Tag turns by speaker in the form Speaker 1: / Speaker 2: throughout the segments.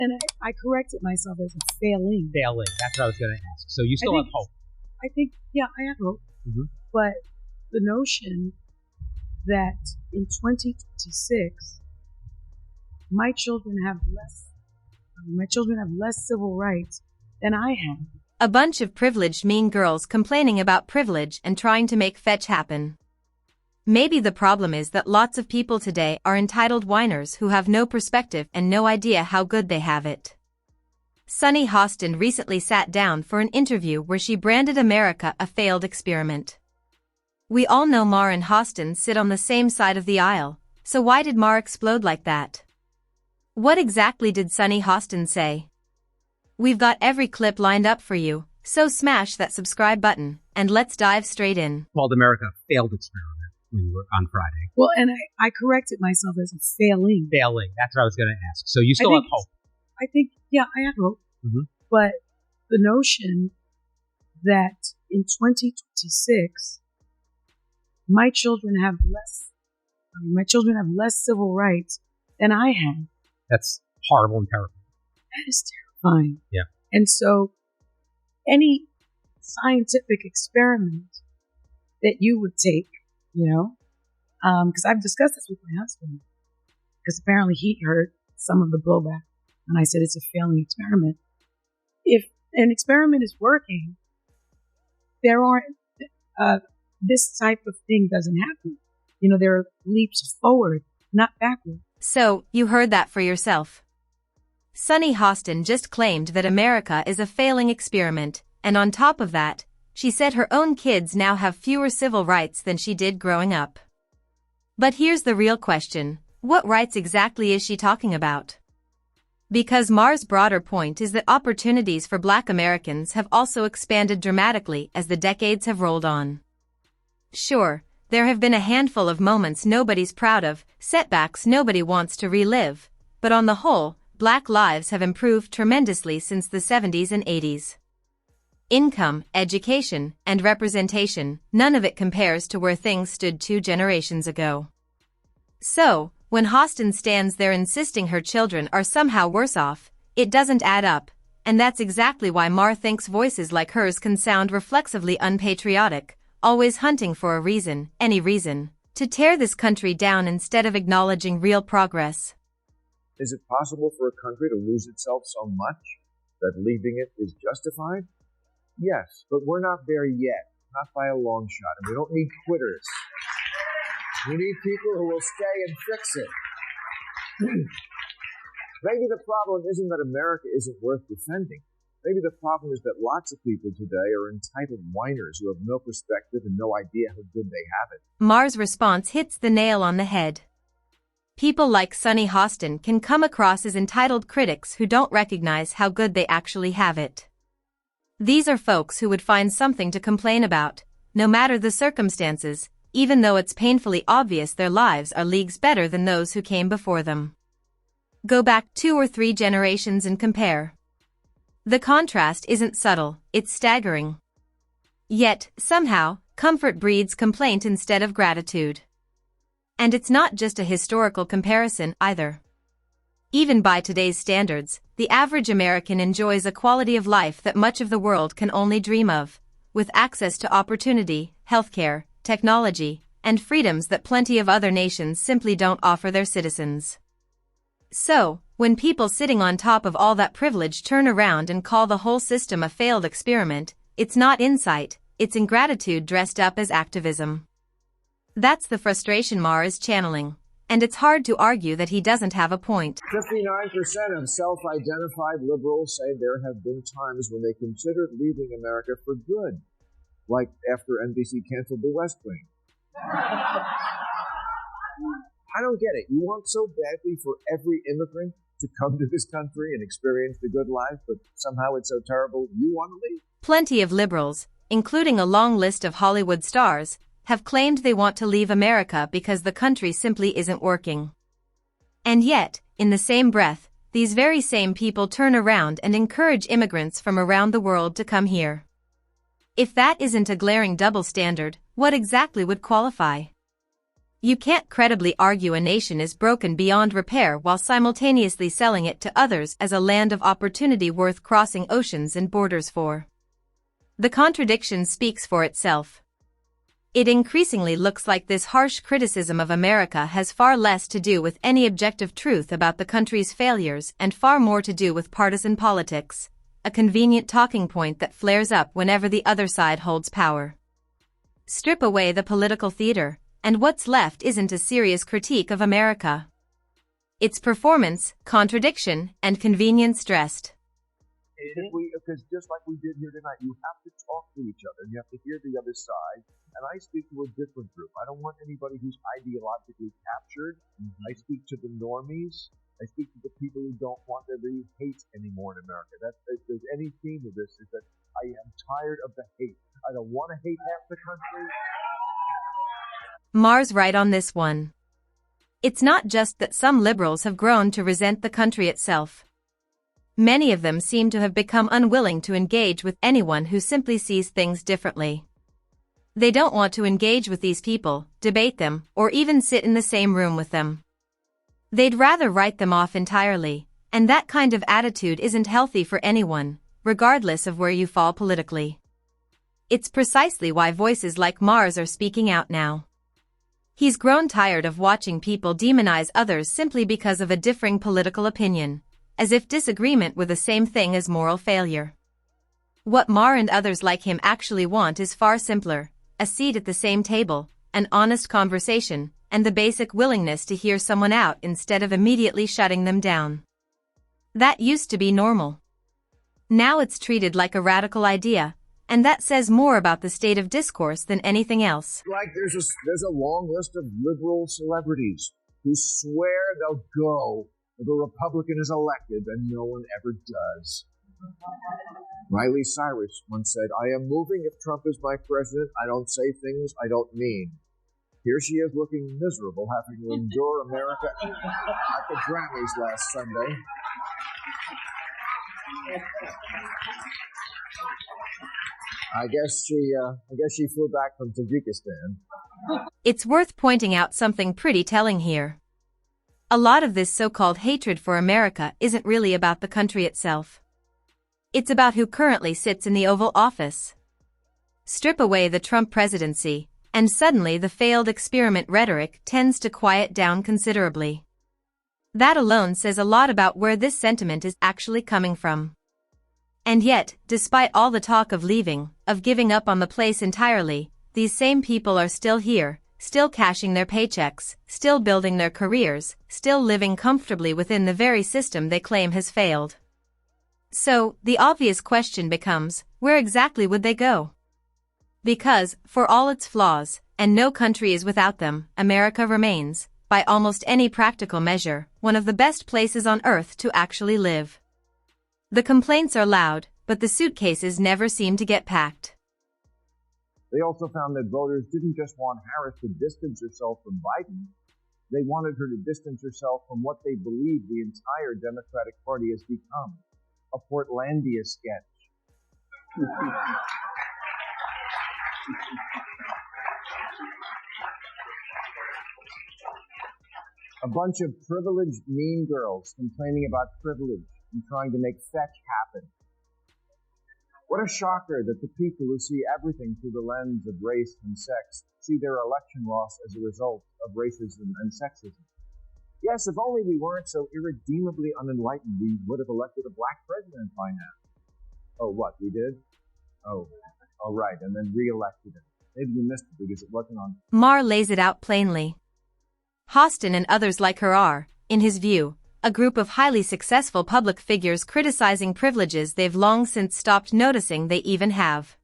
Speaker 1: And I corrected myself as a failing.
Speaker 2: Failing. That's what I was going to ask. So you still have hope.
Speaker 1: I think, yeah, I have hope.
Speaker 2: Mm-hmm.
Speaker 1: But the notion that in 2026, my children have less civil rights than I have.
Speaker 3: A bunch of privileged mean girls complaining about privilege and trying to make fetch happen. Maybe the problem is that lots of people today are entitled whiners who have no perspective and no idea how good they have it. Sunny Hostin recently sat down for an interview where she branded America a failed experiment. We all know Maher and Hostin sit on the same side of the aisle, so why did Maher explode like that? What exactly did Sunny Hostin say? We've got every clip lined up for you, so smash that subscribe button, and let's dive straight in.
Speaker 2: Called America a failed experiment when you were on Friday.
Speaker 1: Well, and I corrected myself as a failing.
Speaker 2: Failing. That's what I was going to ask. So you still have hope.
Speaker 1: I think, yeah, I have hope.
Speaker 2: Mm-hmm.
Speaker 1: But the notion that in 2026, my children have less civil rights than I have.
Speaker 2: That's horrible and terrible.
Speaker 1: That is terrifying.
Speaker 2: Yeah.
Speaker 1: And so any scientific experiment that you would take, because I've discussed this with my husband, because apparently he heard some of the blowback, and I said it's a failing experiment. If an experiment is working, there aren't, this type of thing doesn't happen. There are leaps forward, not backward.
Speaker 3: So, you heard that for yourself. Sunny Hostin just claimed that America is a failing experiment, and on top of that, she said her own kids now have fewer civil rights than she did growing up. But here's the real question, what rights exactly is she talking about? Because Maher's broader point is that opportunities for Black Americans have also expanded dramatically as the decades have rolled on. Sure, there have been a handful of moments nobody's proud of, setbacks nobody wants to relive, but on the whole, Black lives have improved tremendously since the 70s and 80s. Income, education, and representation, none of it compares to where things stood 2 generations ago. So, when Hostin stands there insisting her children are somehow worse off, it doesn't add up, and that's exactly why Maher thinks voices like hers can sound reflexively unpatriotic, always hunting for a reason, any reason, to tear this country down instead of acknowledging real progress.
Speaker 4: Is it possible for a country to lose itself so much that leaving it is justified? Yes, but we're not there yet, not by a long shot, and we don't need quitters. We need people who will stay and fix it. Maybe the problem isn't that America isn't worth defending. Maybe the problem is that lots of people today are entitled whiners who have no perspective and no idea how good they have it.
Speaker 3: Maher's response hits the nail on the head. People like Sunny Hostin can come across as entitled critics who don't recognize how good they actually have it. These are folks who would find something to complain about, no matter the circumstances, even though it's painfully obvious their lives are leagues better than those who came before them. Go back 2 or 3 generations and compare. The contrast isn't subtle, it's staggering. Yet, somehow, comfort breeds complaint instead of gratitude. And it's not just a historical comparison, either. Even by today's standards, the average American enjoys a quality of life that much of the world can only dream of, with access to opportunity, healthcare, technology, and freedoms that plenty of other nations simply don't offer their citizens. So, when people sitting on top of all that privilege turn around and call the whole system a failed experiment, it's not insight, it's ingratitude dressed up as activism. That's the frustration Maher is channeling, and it's hard to argue that he doesn't have a point.
Speaker 4: 59% of self-identified liberals say there have been times when they considered leaving America for good, like after NBC canceled The West Wing. I don't get it. You want so badly for every immigrant to come to this country and experience the good life, but somehow it's so terrible you want to leave?
Speaker 3: Plenty of liberals, including a long list of Hollywood stars, have claimed they want to leave America because the country simply isn't working. And yet, in the same breath, these very same people turn around and encourage immigrants from around the world to come here. If that isn't a glaring double standard, what exactly would qualify? You can't credibly argue a nation is broken beyond repair while simultaneously selling it to others as a land of opportunity worth crossing oceans and borders for. The contradiction speaks for itself. It increasingly looks like this harsh criticism of America has far less to do with any objective truth about the country's failures and far more to do with partisan politics, a convenient talking point that flares up whenever the other side holds power. Strip away the political theater, and what's left isn't a serious critique of America. It's performance, contradiction, and convenience dressed.
Speaker 4: Because just like we did here tonight, you have to talk to each other, and you have to hear the other side, and I speak to a different group. I don't want anybody who's ideologically captured. I speak to the normies. I speak to the people who don't want there to be hate anymore in America. If there's any theme of this, is that I am tired of the hate. I don't want to hate half the country.
Speaker 3: Maher's right on this one. It's not just that some liberals have grown to resent the country itself. Many of them seem to have become unwilling to engage with anyone who simply sees things differently. They don't want to engage with these people, debate them, or even sit in the same room with them. They'd rather write them off entirely, and that kind of attitude isn't healthy for anyone, regardless of where you fall politically. It's precisely why voices like Maher's are speaking out now. He's grown tired of watching people demonize others simply because of a differing political opinion, as if disagreement were the same thing as moral failure. What Maher and others like him actually want is far simpler: a seat at the same table, an honest conversation, and the basic willingness to hear someone out instead of immediately shutting them down. That used to be normal. Now it's treated like a radical idea, and that says more about the state of discourse than anything else.
Speaker 4: Like there's a long list of liberal celebrities who swear they'll go if a Republican is elected, and no one ever does. Miley Cyrus once said, "I am moving if Trump is my president. I don't say things I don't mean." Here she is looking miserable, having to endure America at the Grammys last Sunday. I guess she flew back from Tajikistan.
Speaker 3: It's worth pointing out something pretty telling here. A lot of this so-called hatred for America isn't really about the country itself. It's about who currently sits in the Oval Office. Strip away the Trump presidency, and suddenly the failed experiment rhetoric tends to quiet down considerably. That alone says a lot about where this sentiment is actually coming from. And yet, despite all the talk of leaving, of giving up on the place entirely, these same people are still here, still cashing their paychecks, still building their careers, still living comfortably within the very system they claim has failed. So, the obvious question becomes, where exactly would they go? Because, for all its flaws, and no country is without them, America remains, by almost any practical measure, one of the best places on earth to actually live. The complaints are loud, but the suitcases never seem to get packed.
Speaker 4: They also found that voters didn't just want Harris to distance herself from Biden. They wanted her to distance herself from what they believe the entire Democratic Party has become: a Portlandia sketch. A bunch of privileged mean girls complaining about privilege and trying to make fetch happen. What a shocker that the people who see everything through the lens of race and sex see their election loss as a result of racism and sexism. Yes, if only we weren't so irredeemably unenlightened, we would have elected a black president by now. Oh, what, we did? Oh, right, and then re-elected him. Maybe we missed it because it wasn't on.
Speaker 3: Maher lays it out plainly. Hostin and others like her are, in his view, a group of highly successful public figures criticizing privileges they've long since stopped noticing they even have.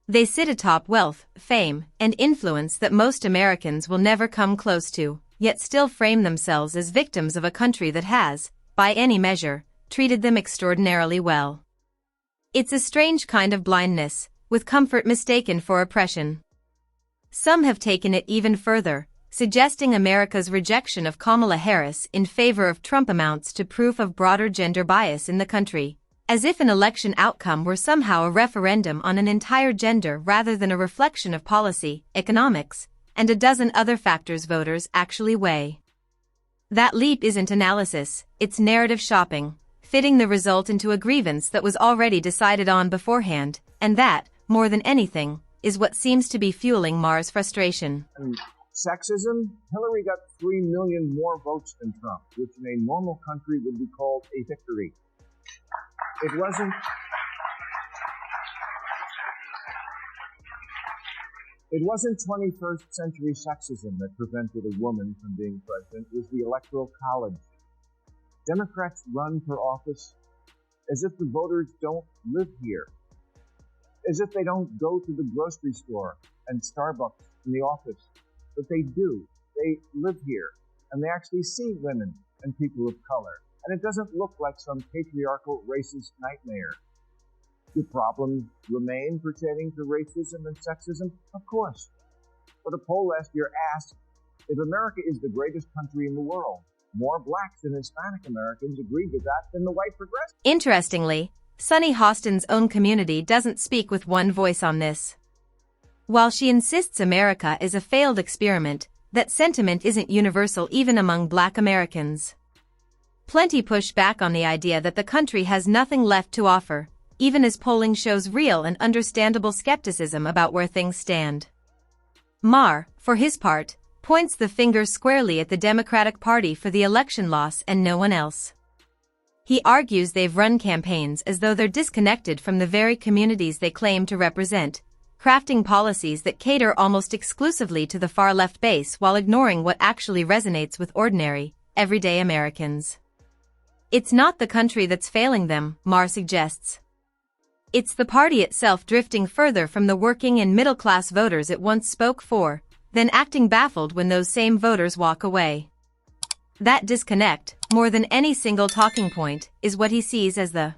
Speaker 3: They sit atop wealth, fame, and influence that most Americans will never come close to, yet still frame themselves as victims of a country that has, by any measure, treated them extraordinarily well. It's a strange kind of blindness, with comfort mistaken for oppression. Some have taken it even further, suggesting America's rejection of Kamala Harris in favor of Trump amounts to proof of broader gender bias in the country, as if an election outcome were somehow a referendum on an entire gender rather than a reflection of policy, economics, and a dozen other factors voters actually weigh. That leap isn't analysis, it's narrative shopping, fitting the result into a grievance that was already decided on beforehand, and that, more than anything, is what seems to be fueling Maher's frustration.
Speaker 4: Sexism? Hillary got 3 million more votes than Trump, which in a normal country would be called a victory. It wasn't It wasn't 21st century sexism that prevented a woman from being president. It was the Electoral College. Democrats run for office as if the voters don't live here, as if they don't go to the grocery store and Starbucks in the office. But they do. They live here, and they actually see women and people of color. And it doesn't look like some patriarchal racist nightmare. Do problems remain pertaining to racism and sexism? Of course. But a poll last year asked, if America is the greatest country in the world, more blacks and Hispanic Americans agreed with that than the white progressives.
Speaker 3: Interestingly, Sunny Hostin's own community doesn't speak with one voice on this. While she insists America is a failed experiment, that sentiment isn't universal even among Black Americans. Plenty push back on the idea that the country has nothing left to offer, even as polling shows real and understandable skepticism about where things stand. Maher, for his part, points the finger squarely at the Democratic Party for the election loss and no one else. He argues they've run campaigns as though they're disconnected from the very communities they claim to represent, crafting policies that cater almost exclusively to the far-left base while ignoring what actually resonates with ordinary, everyday Americans. It's not the country that's failing them, Maher suggests. It's the party itself drifting further from the working and middle-class voters it once spoke for, then acting baffled when those same voters walk away. That disconnect, more than any single talking point, is what he sees as the